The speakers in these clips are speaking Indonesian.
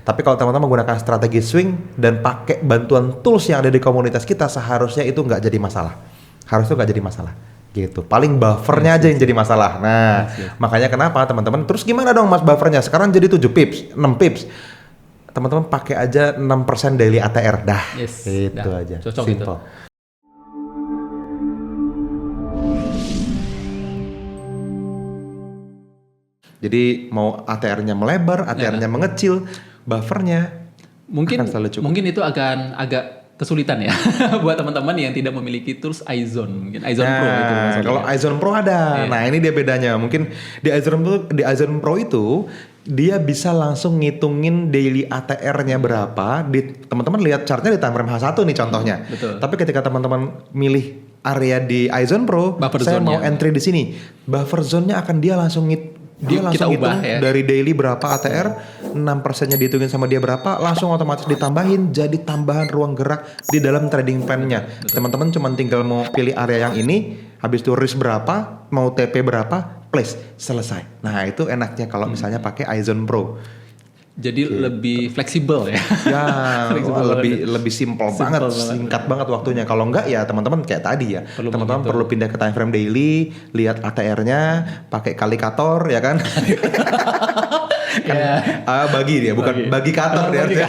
Tapi kalau teman-teman menggunakan strategi swing dan pakai bantuan tools yang ada di komunitas kita, seharusnya itu nggak jadi masalah. Harusnya nggak jadi masalah. Gitu. Paling buffernya aja yang jadi masalah. Nah, makanya kenapa teman-teman, terus gimana dong mas buffernya? Sekarang jadi 7 pips, 6 pips. Teman-teman pakai aja 6% daily ATR. Dah, itu aja. Cocok simple. gitu. Jadi mau ATR-nya melebar, ATR-nya mengecil, buffernya mungkin akan selalu cukup. Mungkin itu agak kesulitan ya buat teman-teman yang tidak memiliki tools iZone, mungkin iZone Pro itu maksudnya. Kalau iZone Pro ada. Nah, ini dia bedanya. Mungkin di iZone Pro itu dia bisa langsung ngitungin daily ATR-nya berapa. Teman-teman lihat chartnya di time frame H1 nih contohnya. Betul. Tapi ketika teman-teman milih area di iZone Pro, Buffer saya zone-nya. mau entry di sini. Buffer zone-nya akan dia langsung kita ubah hitung ya. dari daily berapa ATR, 6%-nya dihitungin sama dia berapa, langsung otomatis ditambahin jadi tambahan ruang gerak di dalam trading plan-nya. Teman-teman cuma tinggal mau pilih area yang ini, habis itu risk berapa, mau TP berapa, place, selesai. Nah, itu enaknya kalau misalnya pakai iZone Pro. Jadi lebih fleksibel ya. Ya, Fleksibel lebih simple banget, singkat banget waktunya. Kalau enggak ya teman-teman kayak tadi ya. Teman-teman perlu pindah ke time frame daily, lihat ATR-nya, pakai kalikator ya kan. Bagi dia, bukan bagi kator dia.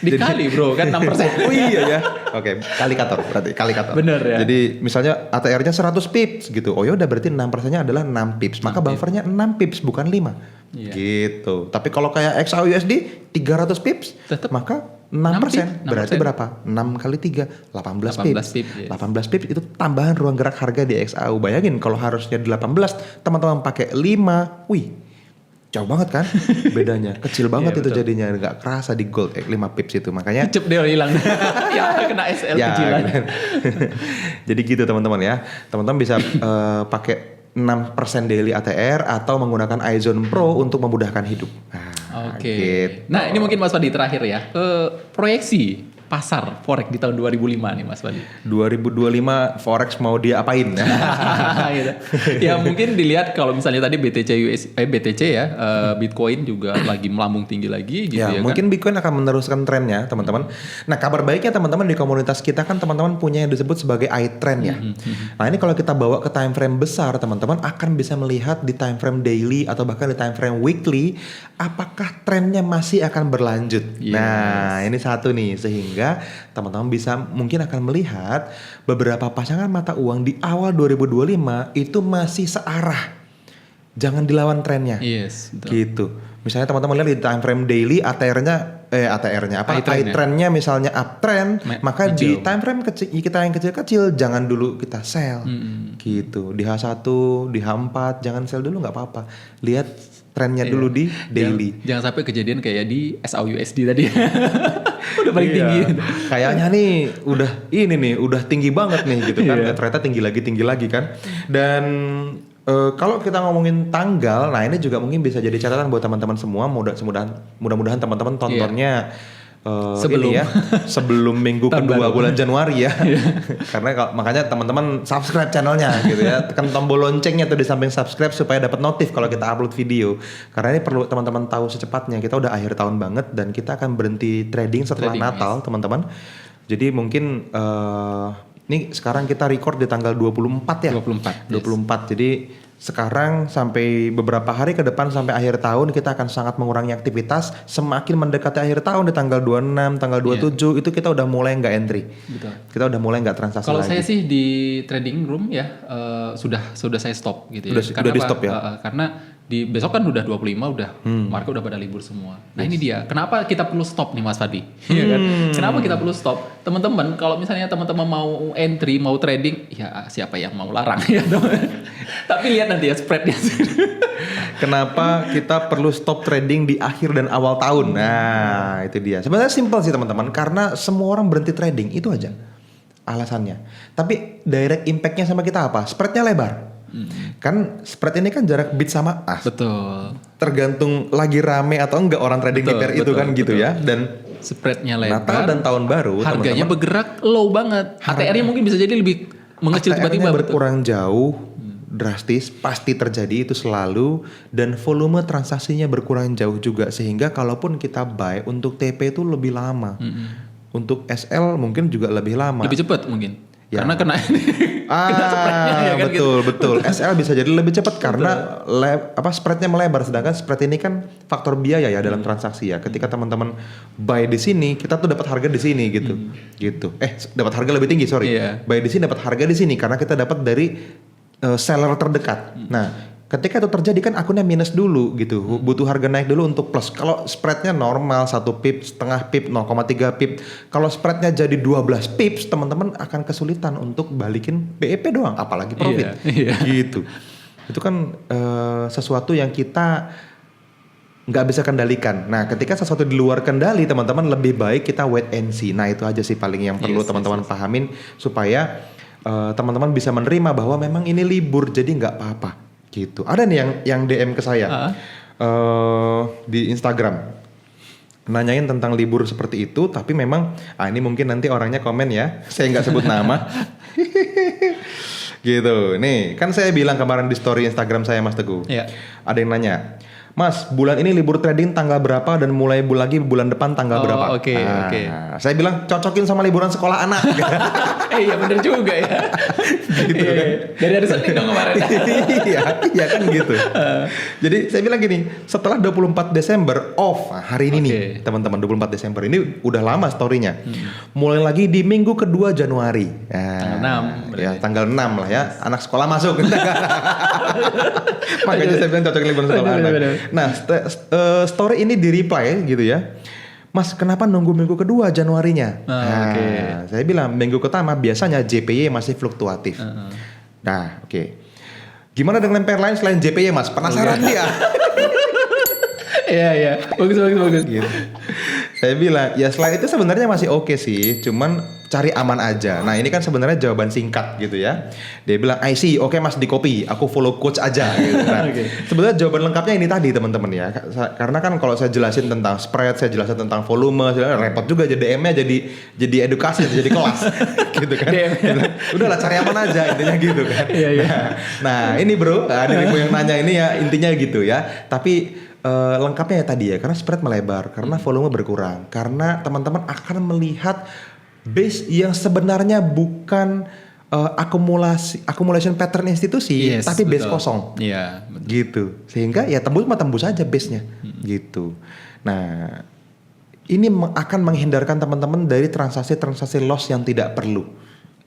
Dikali bro, kan 6%. Oh iya ya. Oke, kalikator berarti kalikator. Bener ya. Jadi misalnya ATR-nya 100 pips gitu. Oh ya udah berarti 6%-nya adalah 6 pips. Maka buffernya 6 pips bukan 5. Iya. Gitu. Tapi kalau kayak XAUUSD 300 pips, tetap maka 6%, 6%. berarti berapa? 6 kali 3, 18 pips. 18 pips itu tambahan ruang gerak harga di XAU. Bayangin kalau harusnya 18, teman-teman pakai 5. Wih, jauh banget kan bedanya. Kecil banget itu jadinya, nggak kerasa di gold 5 pips itu. Makanya cep dia hilang. Ya kena SL kecilan. Jadi gitu teman-teman ya. Teman-teman bisa pakai 6% daily ATR atau menggunakan iZone Pro untuk memudahkan hidup. Oke. Gitu. Nah, ini mungkin Mas Fadi terakhir ya. Proyeksi pasar forex di tahun 2005 nih Mas Fadi. 2025 forex mau diapain? Gitu. Ya mungkin dilihat kalau misalnya tadi BTC ya, Bitcoin juga lagi melambung tinggi lagi gitu ya. Mungkin kan? Bitcoin akan meneruskan trennya teman-teman. Nah, kabar baiknya teman-teman di komunitas kita kan teman-teman punya yang disebut sebagai iTrend ya. Nah, ini kalau kita bawa ke time frame besar teman-teman akan bisa melihat di time frame daily atau bahkan di time frame weekly apakah trennya masih akan berlanjut. Yes. Nah, ini satu nih sehingga teman-teman bisa mungkin akan melihat beberapa pasangan mata uang di awal 2025 itu masih searah. Jangan dilawan trennya. Yes, betul. Gitu. Misalnya teman-teman lihat di time frame daily iTrend-nya misalnya uptrend, maka di time frame kecil kita yang kecil-kecil jangan dulu kita sell. Gitu. Di H1, di H4 jangan sell dulu nggak apa-apa. Lihat trennya dulu di daily. Jangan sampai kejadian kayak di SAUUSD tadi. Udah paling tinggi. Kayaknya nih udah tinggi banget nih gitu kan. Ternyata tinggi lagi kan. Dan kalau kita ngomongin tanggal, nah ini juga mungkin bisa jadi catatan buat teman-teman semua. Mudah-mudahan teman-teman tontonnya sebelum minggu kedua bulan Januari ya. Karena makanya teman-teman subscribe channelnya gitu ya. Tekan tombol loncengnya tuh di samping subscribe supaya dapat notif kalau kita upload video. Karena ini perlu teman-teman tahu secepatnya. Kita udah akhir tahun banget dan kita akan berhenti trading setelah Natal, teman-teman. Jadi mungkin ini sekarang kita record di tanggal 24 ya. 24. Jadi sekarang sampai beberapa hari ke depan sampai akhir tahun kita akan sangat mengurangi aktivitas. Semakin mendekati akhir tahun di tanggal 26, tanggal 27 itu kita udah mulai nggak entry. Betul. Kita udah mulai nggak transaksi Kalau lagi. saya sih di trading room ya sudah saya stop gitu ya. Udah di stop ya? Karena di besok kan udah 25 market udah pada libur semua. Nah ini dia. Kenapa kita perlu stop nih Mas Fadi? Iya kan? Kenapa kita perlu stop? Teman-teman kalau misalnya teman-teman mau entry, mau trading, ya siapa yang mau larang ya teman. Tapi lihat nanti ya spreadnya. Kenapa kita perlu stop trading di akhir dan awal tahun? Nah itu dia. Sebenarnya simpel sih teman-teman. Karena semua orang berhenti trading, itu aja alasannya. Tapi direct impactnya sama kita apa? Spreadnya lebar. Kan spread ini kan jarak bid sama as. Betul. Tergantung lagi rame atau enggak orang trading di pair itu kan gitu ya. Dan spreadnya lebar. Natal dan tahun baru harganya bergerak low banget. ATR-nya mungkin bisa jadi lebih mengecil tiba-tiba. berkurang jauh drastis, pasti terjadi itu selalu, dan volume transaksinya berkurang jauh juga, sehingga kalaupun kita buy untuk TP itu lebih lama. Untuk SL mungkin juga lebih lama. Lebih cepat mungkin. Ya. Karena kena spreadnya ya kan betul. SL bisa jadi lebih cepat karena spreadnya melebar, sedangkan spread ini kan faktor biaya ya dalam transaksi ya. Ketika teman-teman buy di sini, kita tuh dapat harga di sini gitu. Dapat harga lebih tinggi, sorry. Buy di sini dapat harga di sini karena kita dapat dari seller terdekat. Nah, ketika itu terjadi kan akunnya minus dulu gitu, butuh harga naik dulu untuk plus. Kalau spreadnya normal 1 pip, setengah pip, 0,3 pip. Kalau spreadnya jadi 12 pips, teman-teman akan kesulitan untuk balikin BEP doang, apalagi profit. Gitu. Itu kan sesuatu yang kita nggak bisa kendalikan. Nah, ketika sesuatu di luar kendali, teman-teman lebih baik kita wait and see. Nah, itu aja sih paling yang perlu teman-teman pahamin supaya teman-teman bisa menerima bahwa memang ini libur, jadi nggak apa-apa. Gitu. Ada nih yang DM ke saya di Instagram nanyain tentang libur seperti itu, tapi memang ini mungkin nanti orangnya komen ya, saya nggak sebut nama. Gitu. Nih kan saya bilang kemarin di story Instagram saya, Mas Teguh. Ada yang nanya, Mas, bulan ini libur trading tanggal berapa dan mulai lagi bulan depan tanggal berapa? Oke. Saya bilang cocokin sama liburan sekolah anak. Iya bener juga ya. Gitu kan. Dari hari Senin dong kemarin. Iya kan gitu. Jadi saya bilang gini, setelah 24 Desember off, hari ini nih teman-teman, 24 Desember ini udah lama storynya. Mulai lagi di minggu kedua Januari. Tanggal 6. Ya tanggal 6 lah ya, anak sekolah masuk. Makanya saya bilang cocokin liburan sekolah anak. Nah, story ini di reply gitu ya. Mas, kenapa nunggu minggu kedua Januarinya? Saya bilang minggu pertama biasanya JPY masih fluktuatif. Nah, gimana dengan pair lain selain JPY, Mas? Penasaran dia. Iya. Bagus. Gitu. Saya bilang, ya selain itu sebenarnya masih oke sih, cuman cari aman aja. Nah, ini kan sebenarnya jawaban singkat gitu ya. Dia bilang, I see, oke Mas, di copy, aku follow coach aja gitu. Nah, sebenarnya jawaban lengkapnya ini tadi teman-teman ya. Karena kan kalau saya jelasin tentang spread, saya jelasin tentang volume, repot juga jadi DM-nya jadi edukasi, jadi kelas gitu kan. Udahlah cari aman aja intinya gitu kan. Nah, ini bro, dari yang nanya ini ya intinya gitu ya. Tapi lengkapnya ya tadi ya, karena spread melebar, karena volume berkurang, karena teman-teman akan melihat base yang sebenarnya bukan accumulation pattern institusi, tapi base kosong. Gitu. Sehingga ya tembus aja base-nya. Gitu. Nah, ini akan menghindarkan teman-teman dari transaksi loss yang tidak perlu.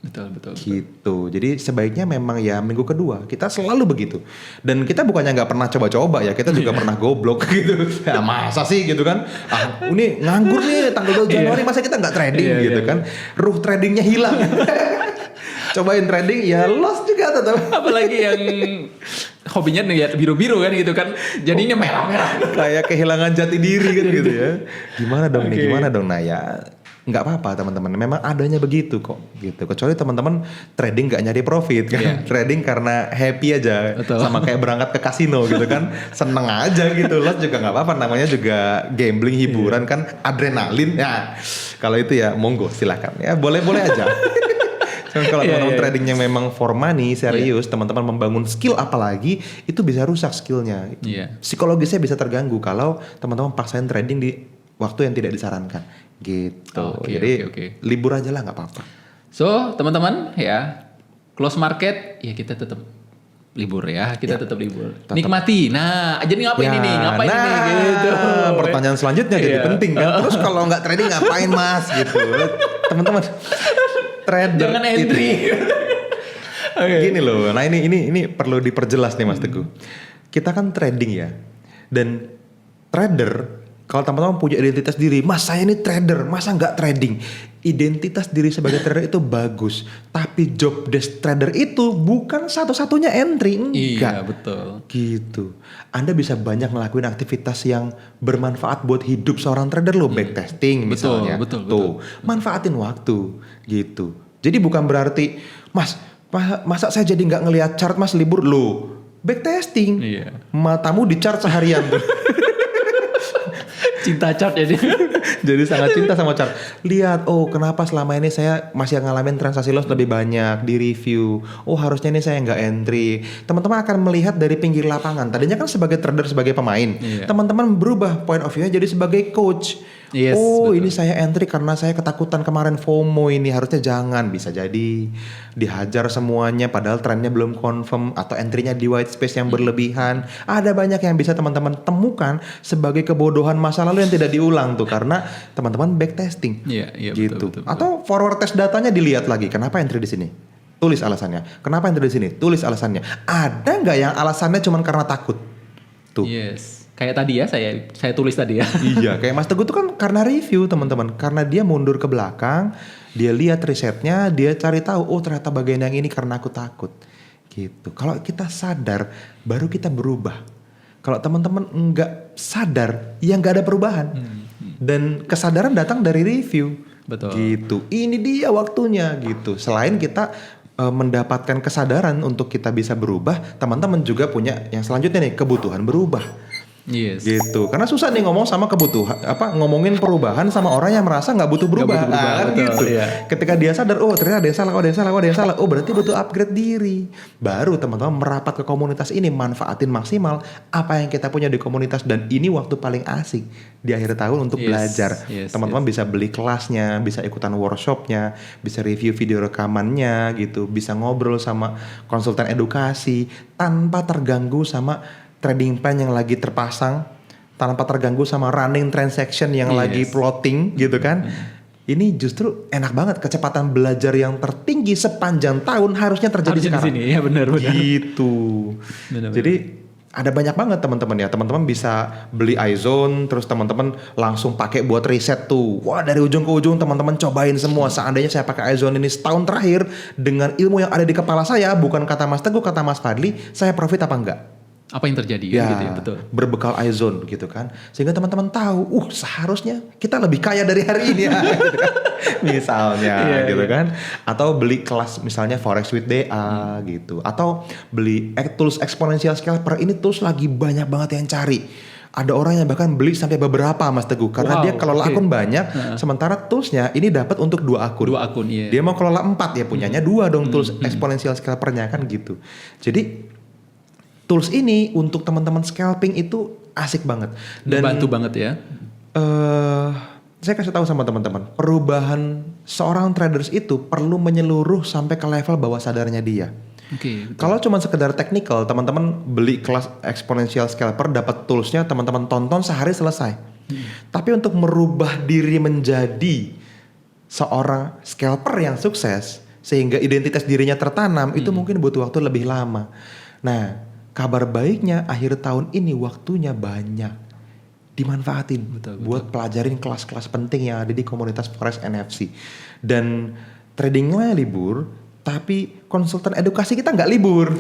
Betul. Gitu. Jadi sebaiknya memang ya minggu kedua kita selalu begitu. Dan kita bukannya nggak pernah coba-coba ya, kita juga pernah goblok gitu. Ya masa sih gitu kan? Ini nganggur nih tanggal 2 Januari masa kita nggak trading gitu kan? Ruh tradingnya hilang. Cobain trading ya loss juga tetap. Apalagi yang hobinya lihat biru-biru kan gitu kan, jadinya merah-merah. Kayak kehilangan jati diri kan gitu ya. Gimana dong nih? Gimana dong? Nah ya nggak apa-apa teman-teman, memang adanya begitu kok gitu. Kecuali teman-teman trading nggak nyari profit kan, trading karena happy aja. Sama kayak berangkat ke kasino gitu kan, seneng aja gitu. Loss juga nggak apa-apa, namanya juga gambling, hiburan kan, adrenalin ya. Kalau itu ya monggo silakan ya, boleh-boleh aja. Cuman kalau teman-teman tradingnya memang for money serius, teman-teman membangun skill apalagi itu bisa rusak skillnya. Psikologisnya bisa terganggu kalau teman-teman paksain trading di waktu yang tidak disarankan gitu. Jadi libur aja lah nggak apa-apa. So teman-teman ya, close market ya kita tetap libur ya, kita tetap libur. Tetap. Nikmati. Nah, jadi ngapain ini? Ngapain ini gitu. Pertanyaan selanjutnya jadi penting kan. Terus kalau nggak trading ngapain Mas gitu. Teman-teman trader jangan entry. Gini loh. Nah, ini perlu diperjelas nih Mas Teguh. Kita kan trading ya. Dan trader, kalau teman-teman punya identitas diri, Mas saya ini trader, masa nggak trading? Identitas diri sebagai trader itu bagus, tapi job desk trader itu bukan satu-satunya entry, enggak. Iya betul. Gitu. Anda bisa banyak ngelakuin aktivitas yang bermanfaat buat hidup seorang trader loh, backtesting misalnya. Betul. Manfaatin waktu, gitu. Jadi bukan berarti, Mas, masa saya jadi nggak ngelihat chart Mas libur loh, backtesting. Matamu di chart seharian tuh. Cinta chart jadi. Jadi sangat cinta sama chart. Lihat, oh kenapa selama ini saya masih ngalamin transaksi loss lebih banyak di review. Oh harusnya ini saya nggak entry. Teman-teman akan melihat dari pinggir lapangan. Tadinya kan sebagai trader, sebagai pemain. Iya. Teman-teman berubah point of view-nya jadi sebagai coach. Yes, Oh betul. ini saya entry karena saya ketakutan kemarin FOMO ini. Harusnya jangan. Bisa jadi dihajar semuanya padahal trennya belum confirm. Atau entry-nya di white space yang berlebihan. Ada banyak yang bisa teman-teman temukan sebagai kebodohan masa lalu yang tidak diulang tuh. Karena teman-teman backtesting. Iya, iya Gitu. betul. Atau forward test datanya dilihat lagi. Kenapa entry di sini? Tulis alasannya. Kenapa entry di sini? Tulis alasannya. Ada nggak yang alasannya cuma karena takut? Tuh. Yes. Kayak tadi ya saya tulis tadi ya. Iya, kayak Mas Teguh tuh kan karena review teman-teman. Karena dia mundur ke belakang, dia lihat risetnya, dia cari tahu, oh ternyata bagian yang ini karena aku takut. Gitu. Kalau kita sadar, baru kita berubah. Kalau teman-teman nggak sadar, ya nggak ada perubahan. Dan kesadaran datang dari review. Betul. Gitu. Ini dia waktunya gitu. Selain kita mendapatkan kesadaran untuk kita bisa berubah, teman-teman juga punya yang selanjutnya nih, kebutuhan berubah. Yes. Gitu. Karena susah nih ngomong sama kebutuhan ngomongin perubahan sama orang yang merasa nggak butuh berubah. butuh berubah, Kan betul, gitu. iya. Ketika dia sadar, oh ternyata ada yang salah, ada yang salah. Oh berarti butuh upgrade diri. Baru teman-teman merapat ke komunitas ini, manfaatin maksimal apa yang kita punya di komunitas, dan ini waktu paling asik di akhir tahun untuk Yes, belajar. yes, Teman-teman bisa beli kelasnya, bisa ikutan workshopnya, bisa review video rekamannya gitu, bisa ngobrol sama konsultan edukasi tanpa terganggu sama trading plan yang lagi terpasang, tanpa terganggu sama running transaction yang Yes. lagi plotting gitu kan. Ini justru enak banget, kecepatan belajar yang tertinggi sepanjang tahun harusnya terjadi Harusnya di sekarang. sini ya benar. Gitu. Benar. Jadi ada banyak banget teman-teman ya. Teman-teman bisa beli iZone, terus teman-teman langsung pakai buat riset tuh. Wah dari ujung ke ujung teman-teman cobain semua. Seandainya saya pakai iZone ini setahun terakhir dengan ilmu yang ada di kepala saya, bukan kata Mas Teguh, kata Mas Fadli, saya profit apa enggak? Apa yang terjadi Ya, gitu ya, betul. berbekal iZone gitu kan. Sehingga teman-teman tahu, seharusnya kita lebih kaya dari hari ini ya. gitu kan. Misalnya Iya, gitu iya. kan. Atau beli kelas misalnya Forex with DA gitu. Atau beli tools exponential scalper. Ini tools lagi banyak banget yang cari. Ada orang yang bahkan beli sampai beberapa Mas Teguh. Karena Wow, dia kelola oke. akun banyak. Sementara toolsnya ini dapat untuk 2 akun. 2 akun, iya. Dia mau kelola 4 ya, punyanya 2 dong tools exponential scalpernya kan gitu. Jadi tools ini untuk teman-teman scalping itu asik banget. Dan Bantu banget ya. saya kasih tahu sama teman-teman, perubahan seorang traders itu perlu menyeluruh sampai ke level bawah sadarnya dia. Oke. Betul. Kalau cuma sekedar technical, teman-teman beli kelas exponential scalper, dapat toolsnya, teman-teman tonton sehari selesai. Tapi untuk merubah diri menjadi seorang scalper yang sukses, sehingga identitas dirinya tertanam, itu mungkin butuh waktu lebih lama. Nah, kabar baiknya akhir tahun ini waktunya banyak. Dimanfaatin Betul. buat pelajarin kelas-kelas penting yang ada di komunitas Forex NFC. Dan tradingnya libur, tapi konsultan edukasi kita nggak libur.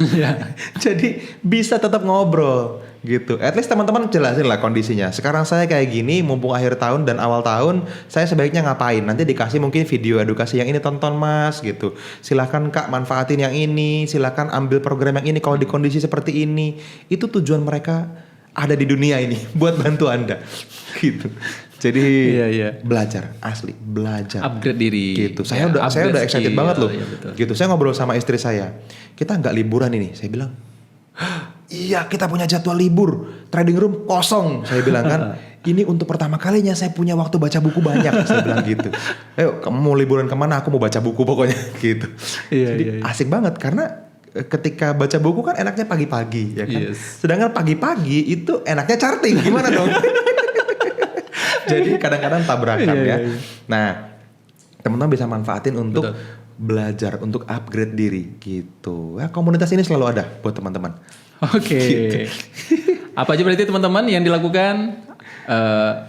Jadi bisa tetap ngobrol gitu. At least teman-teman jelasin lah kondisinya. Sekarang saya kayak gini, mumpung akhir tahun dan awal tahun, saya sebaiknya ngapain? Nanti dikasih mungkin video edukasi yang ini, tonton Mas gitu. Silakan Kak manfaatin yang ini, silakan ambil program yang ini kalau di kondisi seperti ini. Itu tujuan mereka ada di dunia ini buat bantu Anda gitu. Jadi Iya. belajar, asli belajar. Upgrade diri. Gitu. Saya Ya, udah upgrade excited skill. banget loh. Iya, betul. Gitu. Saya ngobrol sama istri saya. Kita nggak liburan ini. Saya bilang, iya kita punya jadwal libur. Trading room kosong. Saya bilang kan, ini untuk pertama kalinya saya punya waktu baca buku banyak. Saya bilang gitu. Ayo kamu mau liburan kemana? Aku mau baca buku pokoknya gitu. Iya, Jadi iya, iya. asik banget karena ketika baca buku kan enaknya pagi-pagi ya kan. Yes. Sedangkan pagi-pagi itu enaknya charting. Gimana dong? Jadi kadang-kadang tabrakan Iya, ya. iya. Nah, teman-teman bisa manfaatin untuk Betul. belajar, untuk upgrade diri gitu. Ya, komunitas ini selalu ada buat teman-teman. Oke. Gitu. Apa aja berarti teman-teman yang dilakukan?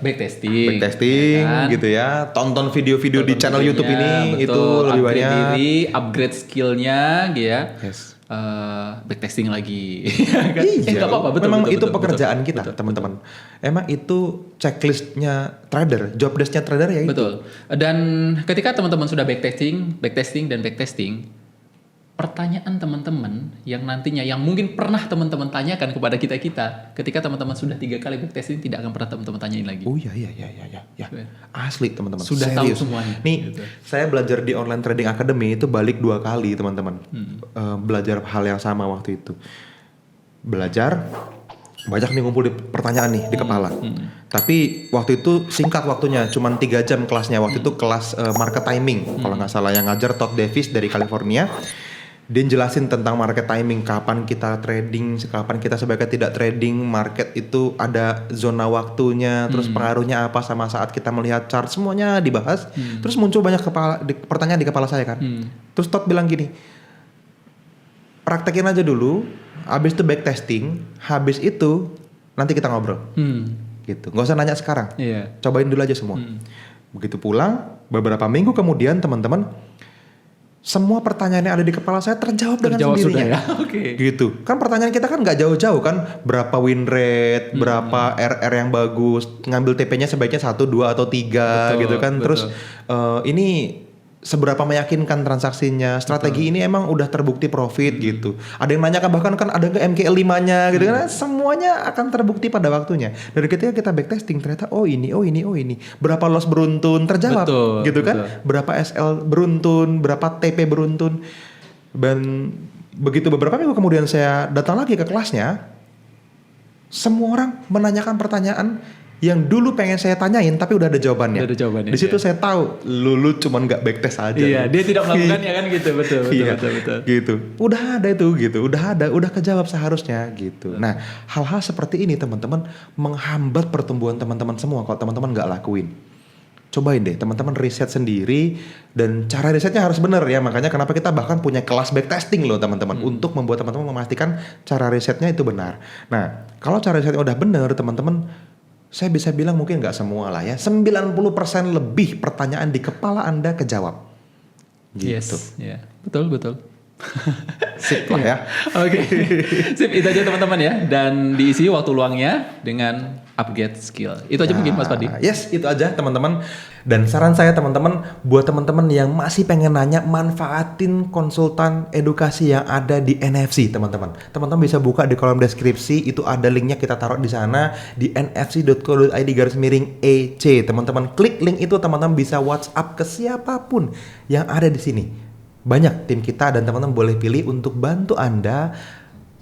Backtesting. Backtesting ya kan? gitu ya. Tonton video-video di channel YouTube ini, Videonya, itu betul. lebih Upgrade banyak. diri, upgrade skillnya gitu ya. Yes. Backtesting lagi. Iya, nggak apa-apa, betul, memang betul, itu betul, pekerjaan betul, kita betul, teman-teman. Emang itu checklistnya trader, job desknya trader ya itu. Betul. Dan ketika teman-teman sudah backtesting, pertanyaan teman-teman yang nantinya yang mungkin pernah teman-teman tanyakan kepada kita ketika teman-teman sudah 3 kali backtesting tidak akan pernah teman-teman tanyain lagi. Oh iya. Asli teman-teman. Sudah serius. tahu semuanya. Nih, Gitu. saya belajar di Online Trading Academy itu balik 2 kali teman-teman. Belajar hal yang sama waktu itu. Belajar banyak nih ngumpul di pertanyaan nih di kepala. Tapi waktu itu singkat waktunya, cuman 3 jam kelasnya. Waktu itu kelas market timing. Kalau nggak salah yang ngajar Todd Davis dari California. Dia jelasin tentang market timing, kapan kita trading, kapan kita sebaiknya tidak trading, market itu ada zona waktunya, terus pengaruhnya apa sama saat kita melihat chart, semuanya dibahas. Terus muncul banyak pertanyaan di kepala saya kan. Terus Todd bilang gini, praktekin aja dulu, habis itu backtesting, habis itu nanti kita ngobrol. Gitu, nggak usah nanya sekarang, cobain dulu aja semua. Begitu pulang, beberapa minggu kemudian teman-teman, semua pertanyaan yang ada di kepala saya terjawab dengan sendirinya. Sudah ya? Oke. Gitu. Kan pertanyaan kita kan nggak jauh-jauh kan. Berapa win rate, berapa RR yang bagus, ngambil TP-nya sebaiknya 1, 2 atau 3 gitu kan. Terus ini seberapa meyakinkan transaksinya, strategi ini emang udah terbukti profit gitu. Ada yang nanya kan bahkan kan ada nggak MKL5-nya gitu kan. Semuanya akan terbukti pada waktunya. Dari ketika kita backtesting ternyata oh ini. Berapa loss beruntun terjawab gitu kan. Berapa SL beruntun, berapa TP beruntun. Dan begitu beberapa minggu kemudian saya datang lagi ke kelasnya, semua orang menanyakan pertanyaan yang dulu pengen saya tanyain tapi udah ada jawabannya. Di situ saya tahu lu cuman nggak backtest aja. Iya, dia tidak melakukannya kan gitu, betul. Gitu. Udah ada itu gitu, udah kejawab seharusnya gitu. Nah, hal-hal seperti ini teman-teman menghambat pertumbuhan teman-teman semua kalau teman-teman nggak lakuin. Cobain deh teman-teman riset sendiri dan cara risetnya harus benar ya. Makanya kenapa kita bahkan punya kelas backtesting loh teman-teman untuk membuat teman-teman memastikan cara risetnya itu benar. Nah, kalau cara risetnya udah benar teman-teman, saya bisa bilang mungkin nggak semua lah ya, 90% lebih pertanyaan di kepala Anda kejawab. Gitu. Yes, ya. Betul. Sip lah ya. Oke. Sip, itu aja teman-teman ya. Dan diisi waktu luangnya dengan upgrade skill. Itu aja mungkin Mas Fadi. Yes, itu aja teman-teman. Dan saran saya teman-teman, buat teman-teman yang masih pengen nanya, manfaatin konsultan edukasi yang ada di NFC teman-teman. Teman-teman bisa buka di kolom deskripsi, itu ada linknya kita taruh di sana di nfc.co.id/EC. Teman-teman klik link itu, teman-teman bisa WhatsApp ke siapapun yang ada di sini. Banyak tim kita dan teman-teman boleh pilih untuk bantu Anda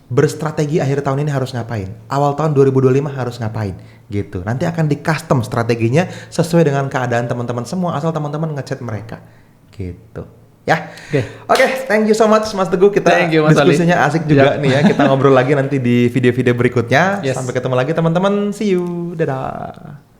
berstrategi akhir tahun ini harus ngapain, awal tahun 2025 harus ngapain gitu. Nanti akan di custom strateginya sesuai dengan keadaan teman-teman semua, asal teman-teman ngechat mereka gitu ya. Oke, thank you so much Mas Teguh, kita diskusinya asik juga nih ya. Kita ngobrol lagi nanti di video-video berikutnya. Sampai ketemu lagi teman-teman, see you, dadah.